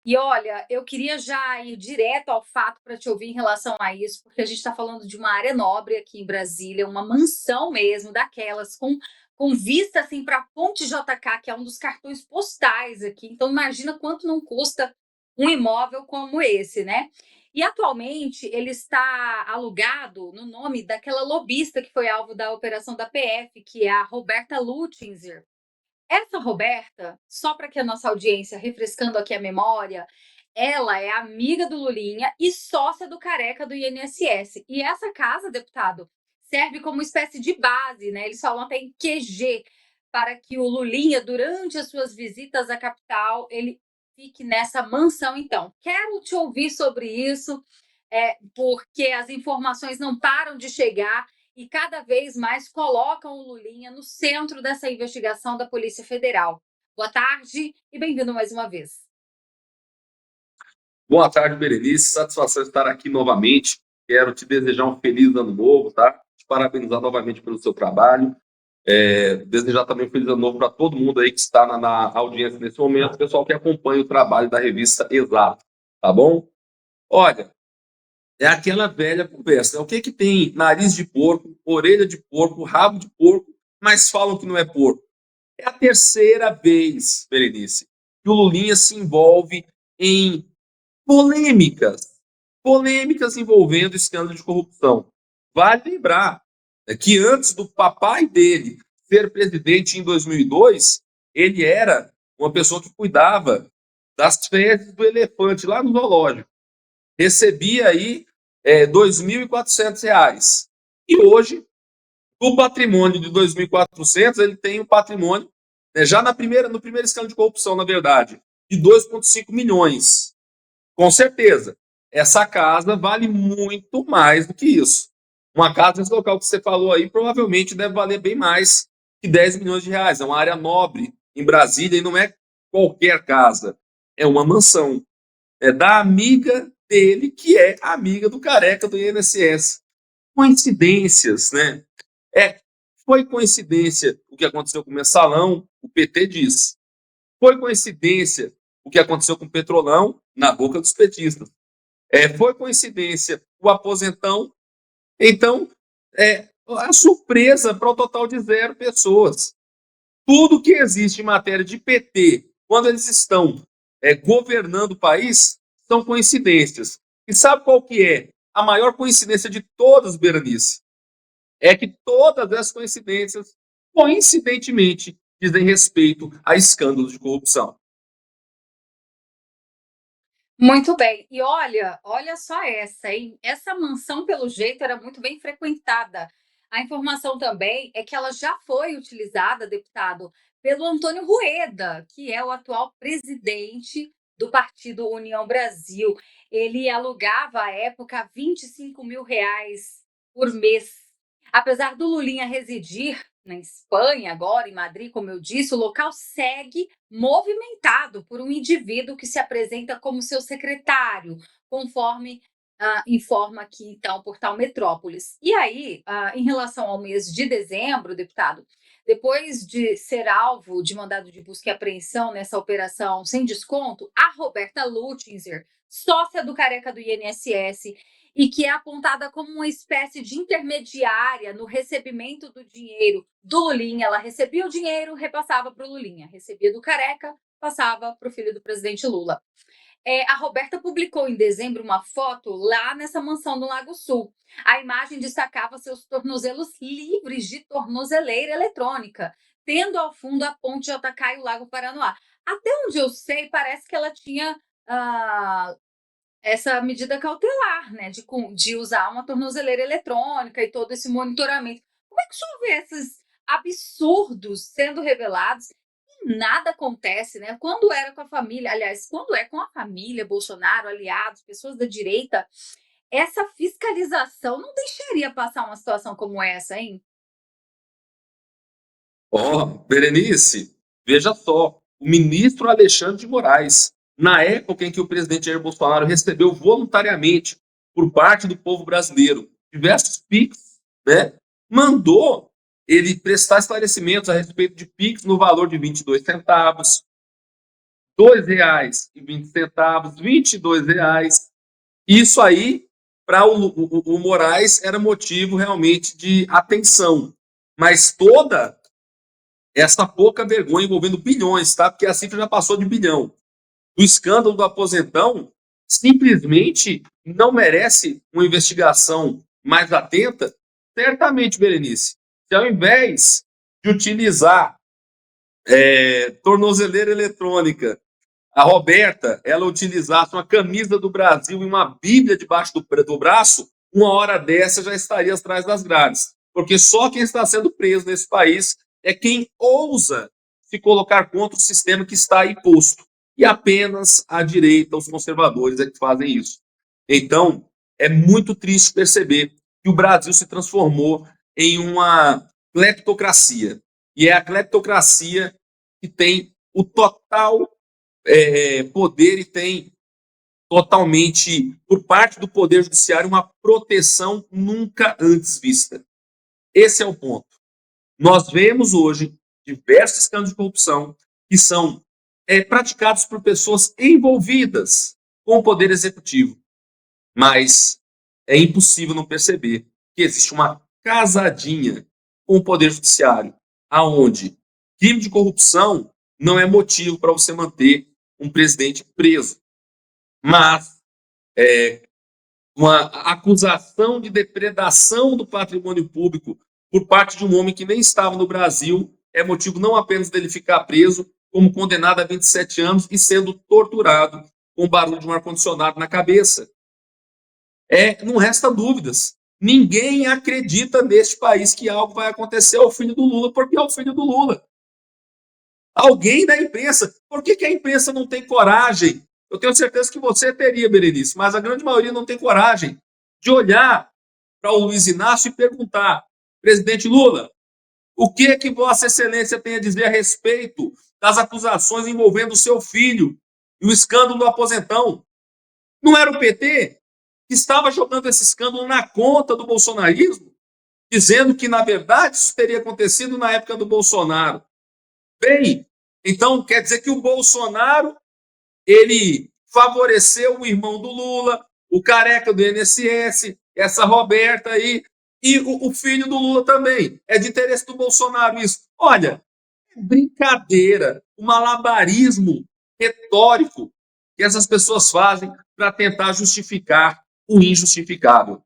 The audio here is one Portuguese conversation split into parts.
E olha, eu queria já ir direto ao fato para te ouvir em relação a isso, porque a gente está falando de uma área nobre aqui em Brasília, uma mansão mesmo, daquelas, com vista assim para a Ponte JK, que é um dos cartões postais aqui. Então, imagina quanto não custa um imóvel como esse, né? E atualmente ele está alugado no nome daquela lobista que foi alvo da operação da PF, que é a Roberta Lutzinger. Essa Roberta, só para que a nossa audiência, refrescando aqui a memória, ela é amiga do Lulinha e sócia do Careca do INSS. E essa casa, deputado, serve como espécie de base, né? Eles falam até em QG, para que o Lulinha, durante as suas visitas à capital, ele fique nessa mansão. Então, quero te ouvir sobre isso, porque as informações não param de chegar e cada vez mais colocam o Lulinha no centro dessa investigação da Polícia Federal. Boa tarde e bem-vindo mais uma vez. Boa tarde, Berenice. Satisfação estar aqui novamente. Quero te desejar um feliz ano novo, tá? Te parabenizar novamente pelo seu trabalho. Desejar também um feliz ano novo para todo mundo aí que está na audiência nesse momento, pessoal que acompanha o trabalho da revista Exato, tá bom? Olha, é aquela velha conversa, né? O que que tem nariz de porco, orelha de porco, rabo de porco, mas falam que não é porco? É a terceira vez, Berenice, que o Lulinha se envolve em polêmicas, polêmicas envolvendo escândalo de corrupção. Vale lembrar, né, que antes do papai dele ser presidente em 2002, ele era uma pessoa que cuidava das fezes do elefante lá no zoológico. Recebia aí R$ 2.400. E hoje, do patrimônio de 2.400, ele tem um patrimônio, né, já no primeiro escândalo de corrupção, na verdade, de 2,5 milhões. Com certeza, essa casa vale muito mais do que isso. Uma casa nesse local que você falou aí provavelmente deve valer bem mais que R$ 10 milhões. É uma área nobre em Brasília e não é qualquer casa. É uma mansão. É da amiga dele, que é amiga do careca do INSS. Coincidências, né? É, foi coincidência o que aconteceu com o mensalão, o PT diz. Foi coincidência o que aconteceu com o Petrolão, na boca dos petistas. Foi coincidência o aposentão. Então, a surpresa para o total de 0 pessoas. Tudo que existe em matéria de PT, quando eles estão governando o país, são coincidências. E sabe qual que é a maior coincidência de todas, Berenice? É que todas as coincidências, coincidentemente, dizem respeito a escândalos de corrupção. Muito bem. E olha só essa, hein? Essa mansão, pelo jeito, era muito bem frequentada. A informação também é que ela já foi utilizada, deputado, pelo Antônio Rueda, que é o atual presidente do Partido União Brasil. Ele alugava à época R$ 25.000 por mês. Apesar do Lulinha residir na Espanha, agora em Madrid, como eu disse, o local segue movimentado por um indivíduo que se apresenta como seu secretário, conforme informa aqui, então, o portal Metrópolis. E aí, em relação ao mês de dezembro, deputado, depois de ser alvo de mandado de busca e apreensão nessa operação sem desconto, a Roberta Lutzinger, sócia do Careca do INSS, e que é apontada como uma espécie de intermediária no recebimento do dinheiro do Lulinha. Ela recebia o dinheiro, repassava para o Lulinha. Recebia do Careca, passava para o filho do presidente Lula. A Roberta publicou em dezembro uma foto lá nessa mansão no Lago Sul. A imagem destacava seus tornozelos livres de tornozeleira eletrônica, tendo ao fundo a ponte JK e o Lago Paranoá. Até onde eu sei, parece que ela tinha essa medida cautelar, né, de usar uma tornozeleira eletrônica e todo esse monitoramento. Como é que o senhor vê esses absurdos sendo revelados e nada acontece, né? Quando era com a família, aliás, quando é com a família Bolsonaro, aliados, pessoas da direita, essa fiscalização não deixaria passar uma situação como essa, hein? Berenice, veja só, o ministro Alexandre de Moraes, na época em que o presidente Jair Bolsonaro recebeu voluntariamente, por parte do povo brasileiro, diversos PIX, né, mandou ele prestar esclarecimentos a respeito de PIX no valor de 22 centavos, R$ 2,20, R$ 22. Isso aí, para o Moraes, era motivo realmente de atenção. Mas toda essa pouca vergonha envolvendo bilhões, tá? Porque a cifra já passou de bilhão. O escândalo do aposentão simplesmente não merece uma investigação mais atenta? Certamente, Berenice. Se ao invés de utilizar tornozeleira eletrônica, a Roberta, ela utilizasse uma camisa do Brasil e uma Bíblia debaixo do braço, uma hora dessa já estaria atrás das grades. Porque só quem está sendo preso nesse país é quem ousa se colocar contra o sistema que está aí posto. E apenas a direita, os conservadores, é que fazem isso. Então, é muito triste perceber que o Brasil se transformou em uma cleptocracia. E é a cleptocracia que tem o total poder e tem totalmente, por parte do Poder Judiciário, uma proteção nunca antes vista. Esse é o ponto. Nós vemos hoje diversos escândalos de corrupção que são praticados por pessoas envolvidas com o Poder Executivo, mas é impossível não perceber que existe uma casadinha com o Poder Judiciário, aonde crime de corrupção não é motivo para você manter um presidente preso, mas uma acusação de depredação do patrimônio público por parte de um homem que nem estava no Brasil é motivo não apenas dele ficar preso, como condenado a 27 anos e sendo torturado com o barulho de um ar-condicionado na cabeça. Não resta dúvidas. Ninguém acredita neste país que algo vai acontecer ao filho do Lula, porque é o filho do Lula. Alguém da imprensa. Por que a imprensa não tem coragem? Eu tenho certeza que você teria, Berenice, mas a grande maioria não tem coragem de olhar para o Luiz Inácio e perguntar: presidente Lula, o que é que Vossa Excelência tem a dizer a respeito das acusações envolvendo o seu filho e o escândalo do aposentão? Não era o PT que estava jogando esse escândalo na conta do bolsonarismo, dizendo que, na verdade, isso teria acontecido na época do Bolsonaro? Bem, então quer dizer que o Bolsonaro ele favoreceu o irmão do Lula, o careca do INSS, essa Roberta aí, e o filho do Lula também. É de interesse do Bolsonaro isso. Olha, brincadeira, um malabarismo retórico que essas pessoas fazem para tentar justificar o injustificável.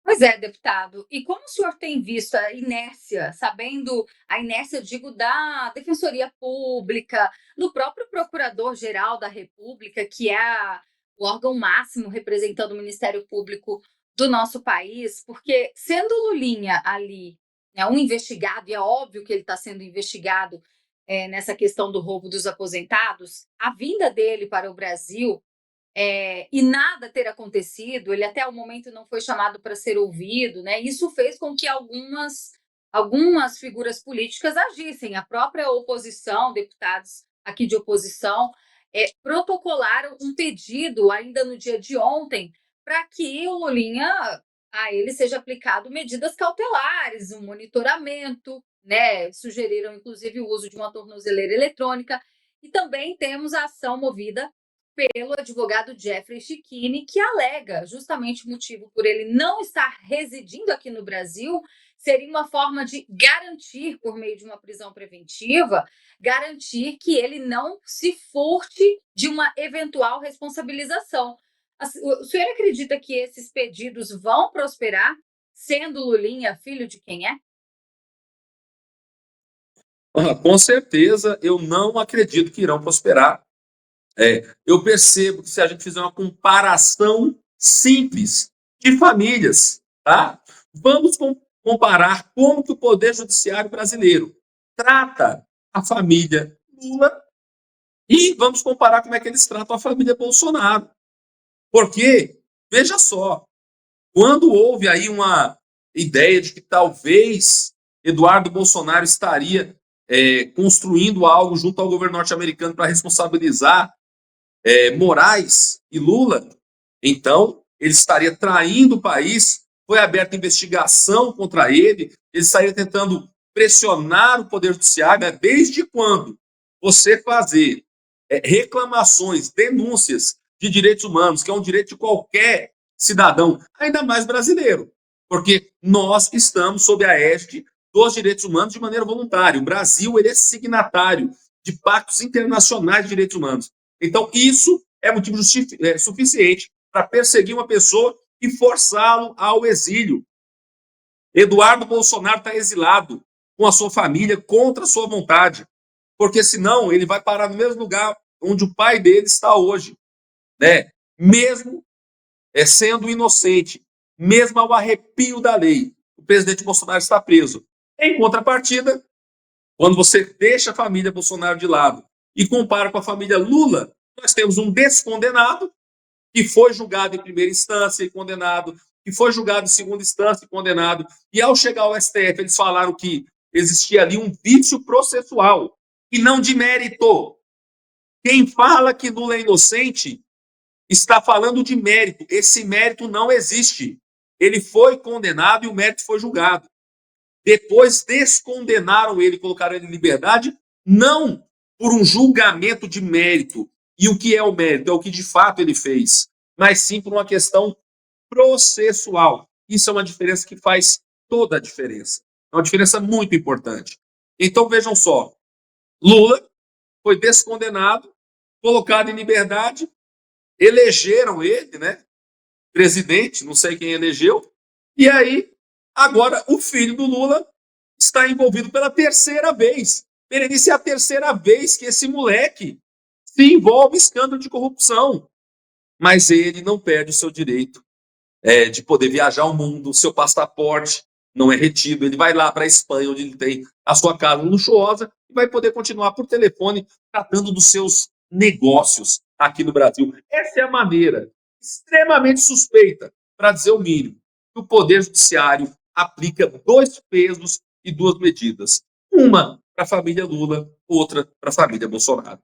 Pois é, deputado. E como o senhor tem visto a inércia, sabendo a inércia, digo, da Defensoria Pública, do próprio Procurador-Geral da República, que é o órgão máximo representando o Ministério Público do nosso país, porque sendo Lulinha ali, né, um investigado, e é óbvio que ele está sendo investigado nessa questão do roubo dos aposentados, a vinda dele para o Brasil e nada ter acontecido, ele até o momento não foi chamado para ser ouvido, né? Isso fez com que algumas figuras políticas agissem. A própria oposição, deputados aqui de oposição, protocolaram um pedido ainda no dia de ontem para que o Lulinha, a ele seja aplicado medidas cautelares, um monitoramento, né? Sugeriram inclusive o uso de uma tornozeleira eletrônica, e também temos a ação movida pelo advogado Jeffrey Schichini, que alega justamente o motivo por ele não estar residindo aqui no Brasil seria uma forma de garantir, por meio de uma prisão preventiva, garantir que ele não se furte de uma eventual responsabilização. O senhor acredita que esses pedidos vão prosperar, sendo Lulinha filho de quem é? Com certeza, eu não acredito que irão prosperar. Eu percebo que se a gente fizer uma comparação simples de famílias, tá? Vamos comparar como que o Poder Judiciário brasileiro trata a família Lula e vamos comparar como é que eles tratam a família Bolsonaro. Porque, veja só, quando houve aí uma ideia de que talvez Eduardo Bolsonaro estaria construindo algo junto ao governo norte-americano para responsabilizar Moraes e Lula, então ele estaria traindo o país, foi aberta investigação contra ele estaria tentando pressionar o Poder Judiciário, né? Desde quando você fazer reclamações, denúncias de direitos humanos, que é um direito de qualquer cidadão, ainda mais brasileiro, porque nós estamos sob a égide dos direitos humanos de maneira voluntária. O Brasil ele é signatário de pactos internacionais de direitos humanos. Então, isso é motivo suficiente para perseguir uma pessoa e forçá-lo ao exílio. Eduardo Bolsonaro está exilado com a sua família contra a sua vontade, porque senão ele vai parar no mesmo lugar onde o pai dele está hoje, né? Mesmo sendo inocente, mesmo ao arrepio da lei, o presidente Bolsonaro está preso. Em contrapartida, quando você deixa a família Bolsonaro de lado e compara com a família Lula, nós temos um descondenado que foi julgado em primeira instância e condenado, que foi julgado em segunda instância e condenado, e ao chegar ao STF eles falaram que existia ali um vício processual e não de mérito. Quem fala que Lula é inocente está falando de mérito. Esse mérito não existe. Ele foi condenado e o mérito foi julgado. Depois descondenaram ele, colocaram ele em liberdade, não por um julgamento de mérito. E o que é o mérito? É o que de fato ele fez, mas sim por uma questão processual. Isso é uma diferença que faz toda a diferença. É uma diferença muito importante. Então, vejam só, Lula foi descondenado, colocado em liberdade, elegeram ele, né, presidente, não sei quem elegeu, e aí, agora, o filho do Lula está envolvido pela terceira vez. Berenice, é a terceira vez que esse moleque se envolve em escândalo de corrupção. Mas ele não perde o seu direito de poder viajar ao mundo, o seu passaporte não é retido, ele vai lá para a Espanha, onde ele tem a sua casa luxuosa, e vai poder continuar por telefone tratando dos seus negócios aqui no Brasil. Essa é a maneira extremamente suspeita, para dizer o mínimo, que o Poder Judiciário aplica 2 pesos e 2 medidas. Uma para a família Lula, outra para a família Bolsonaro.